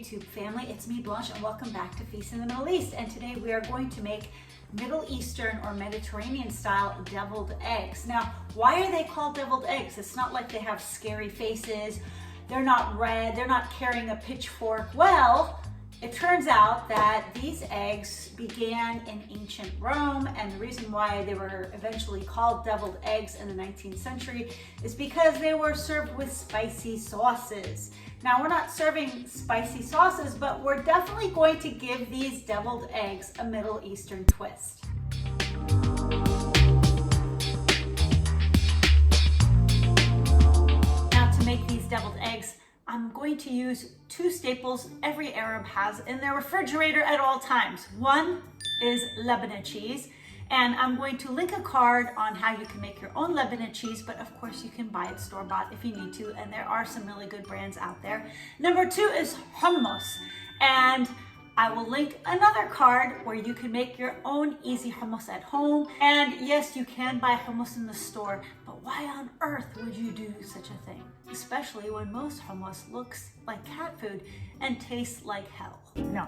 YouTube family, it's me Blanche and welcome back to Feast in the Middle East. And today we are going to make Middle Eastern or Mediterranean style deviled eggs. Now, why are they called deviled eggs? It's not like they have scary faces, they're not red, they're not carrying a pitchfork. Well, it turns out that these eggs began in ancient Rome, and the reason why they were eventually called deviled eggs in the 19th century is because they were served with spicy sauces. Now, we're not serving spicy sauces, but we're definitely going to give these deviled eggs a Middle Eastern twist. Now, to make these deviled eggs, I'm going to use two staples every Arab has in their refrigerator at all times. One is labneh cheese, and I'm going to link a card on how you can make your own labneh cheese, but of course you can buy it store-bought if you need to, and there are some really good brands out there. Number two is hummus, and I will link another card where you can make your own easy hummus at home. And yes, you can buy hummus in the store, but why on earth would you do such a thing? Especially when most hummus looks like cat food and tastes like hell. No.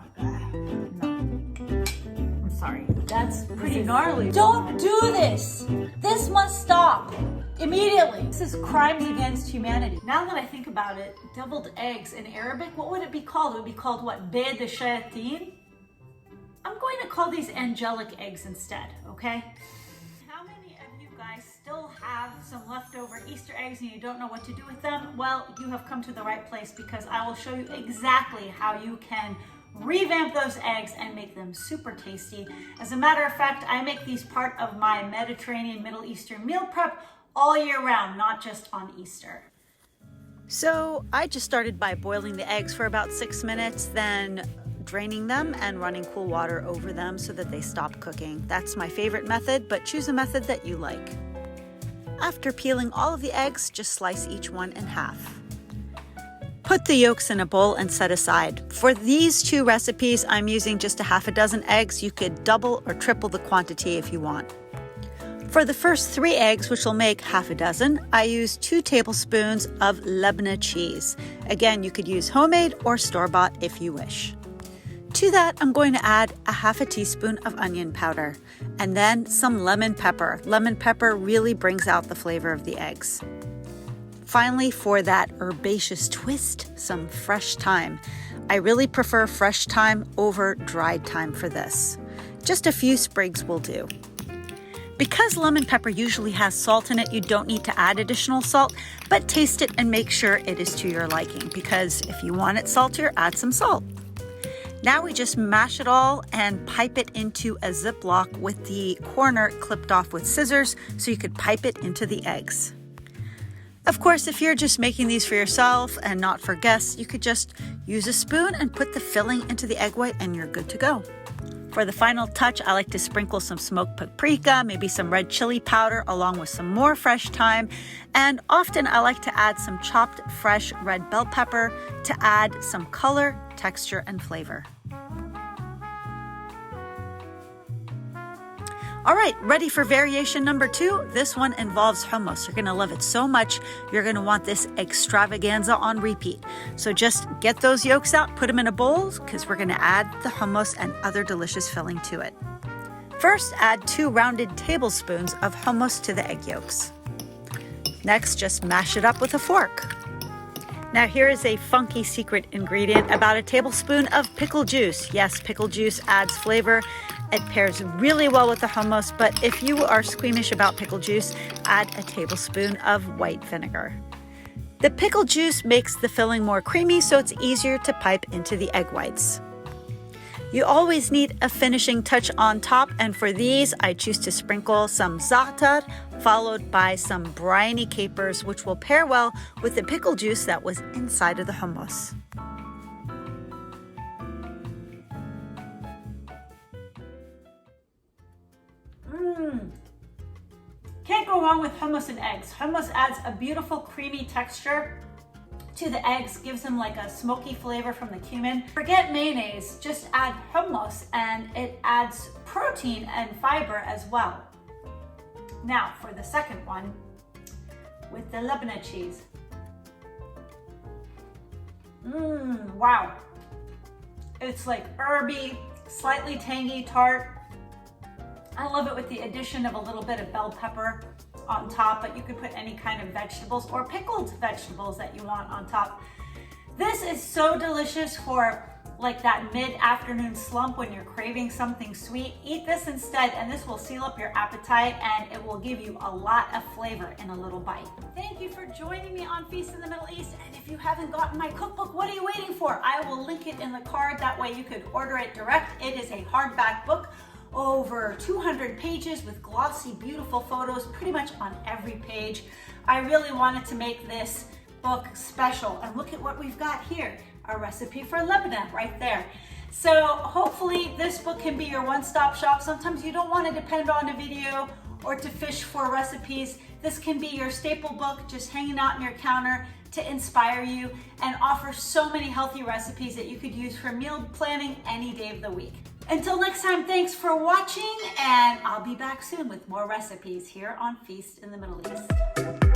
I'm sorry. That's pretty gnarly. Don't do this! This must stop! Immediately. This is crimes against humanity. Now that I think about it, deviled eggs in Arabic, what would it be called? It would be called what? Bayd shayateen? I'm going to call these angelic eggs instead, okay? How many of you guys still have some leftover Easter eggs and you don't know what to do with them? Well, you have come to the right place because I will show you exactly how you can revamp those eggs and make them super tasty. As a matter of fact, I make these part of my Mediterranean Middle Eastern meal prep all year round, not just on Easter. So I just started by boiling the eggs for about 6 minutes, then draining them and running cool water over them so that they stop cooking. That's my favorite method, but choose a method that you like. After peeling all of the eggs, just slice each one in half. Put the yolks in a bowl and set aside. For these two recipes, I'm using just a half a dozen eggs. You could double or triple the quantity if you want. For the first 3 eggs, which will make half a dozen, I use 2 tablespoons of labneh cheese. Again, you could use homemade or store-bought if you wish. To that, I'm going to add a half a teaspoon of onion powder and then some lemon pepper. Lemon pepper really brings out the flavor of the eggs. Finally, for that herbaceous twist, some fresh thyme. I really prefer fresh thyme over dried thyme for this. Just a few sprigs will do. Because lemon pepper usually has salt in it, you don't need to add additional salt, but taste it and make sure it is to your liking, because if you want it saltier, add some salt. Now we just mash it all and pipe it into a Ziploc with the corner clipped off with scissors so you could pipe it into the eggs. Of course, if you're just making these for yourself and not for guests, you could just use a spoon and put the filling into the egg white and you're good to go. For the final touch, I like to sprinkle some smoked paprika, maybe some red chili powder, along with some more fresh thyme. And often I like to add some chopped fresh red bell pepper to add some color, texture, and flavor. All right, ready for variation number 2? This one involves hummus. You're gonna love it so much, you're gonna want this extravaganza on repeat. So just get those yolks out, put them in a bowl, because we're gonna add the hummus and other delicious filling to it. First, add 2 rounded tablespoons of hummus to the egg yolks. Next, just mash it up with a fork. Now here is a funky secret ingredient, about a tablespoon of pickle juice. Yes, pickle juice adds flavor. It pairs really well with the hummus, but if you are squeamish about pickle juice, add a tablespoon of white vinegar. The pickle juice makes the filling more creamy, so it's easier to pipe into the egg whites. You always need a finishing touch on top, and for these, I choose to sprinkle some za'atar, followed by some briny capers, which will pair well with the pickle juice that was inside of the hummus. Can't go wrong with hummus and eggs. Hummus adds a beautiful creamy texture to the eggs, gives them like a smoky flavor from the cumin. Forget mayonnaise, just add hummus and it adds protein and fiber as well. Now for the second one, with the labneh cheese. Wow. It's like herby, slightly tangy, tart. I love it with the addition of a little bit of bell pepper on top, but you could put any kind of vegetables or pickled vegetables that you want on top. This is so delicious for like that mid-afternoon slump when you're craving something sweet. Eat this instead, and this will seal up your appetite, and it will give you a lot of flavor in a little bite. Thank you for joining me on Feast in the Middle East, and if you haven't gotten my cookbook, what are you waiting for? I will link it in the card. That way you could order it direct. It is a hardback book, over 200 pages with glossy, beautiful photos pretty much on every page. I really wanted to make this book special, and look at what we've got here. A recipe for labneh right there. So hopefully this book can be your one-stop shop. Sometimes you don't want to depend on a video or to fish for recipes. This can be your staple book, just hanging out on your counter to inspire you and offer so many healthy recipes that you could use for meal planning any day of the week. Until next time, thanks for watching, and I'll be back soon with more recipes here on Feast in the Middle East.